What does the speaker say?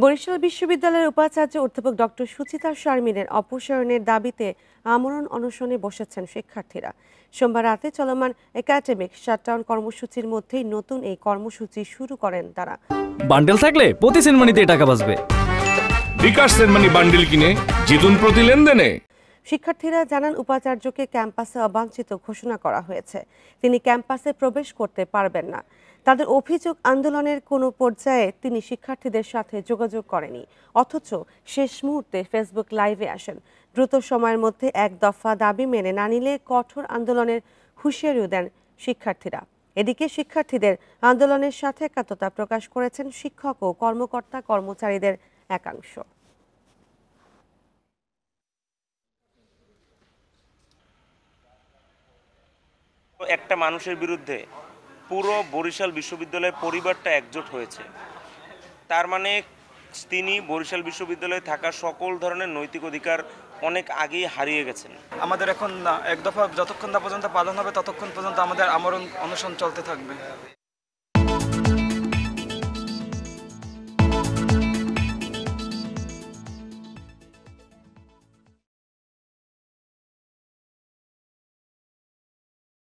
বরিশাল বিশ্ববিদ্যালয়ের উপাচার্য অধ্যাপক ডক্টর সুচিত্রা শারমিনের অপসারণের দাবিতে আমরণ অনশনে বসেছেন শিক্ষার্থীরা। সোমবার রাতে চলমান একাডেমিক শাটডাউন কর্মসূচির মধ্যেই নতুন এই কর্মসূচি শুরু করেন তারা। বান্ডেল থাকলে প্রতি সেনমানিতে টাকা বাঁচবে। বিকাশ সেনমানি বান্ডেল কিনে জিতুন প্রতি লেনদেনে। শিক্ষার্থীরা জানান, উপাচার্যকে ক্যাম্পাসে অবাঞ্ছিত ঘোষণা করা হয়েছে। তিনি ক্যাম্পাসে প্রবেশ করতে পারবেন না। তাদের অভিযোগ, আন্দোলনের কোনো পর্যায়ে তিনি শিক্ষার্থীদের সাথে যোগাযোগ করেনি, অথচ শেষ মুহূর্তে ফেসবুক লাইভে আসেন। দ্রুত সময়ের মধ্যে এক দফা দাবি মেনে না নিলে কঠোর আন্দোলনের হুঁশিয়ারিও দেন শিক্ষার্থীরা। এদিকে শিক্ষার্থীদের আন্দোলনের সাথে একাত্মতা প্রকাশ করেছেন শিক্ষক ও কর্মকর্তা কর্মচারীদের একাংশ। একটা মানুষের বিরুদ্ধে পুরো বরিশাল বিশ্ববিদ্যালয়ের পরিবারটা একজোট হয়েছে, তার মানে তিনি বরিশাল বিশ্ববিদ্যালয়ে থাকা সকল ধরনের নৈতিক অধিকার অনেক আগেই হারিয়ে গেছেন। আমাদের এখন এক দফা যতক্ষণ না পর্যন্ত পালন হবে ততক্ষণ পর্যন্ত আমাদের আমরণ অনশন চলতে থাকবে।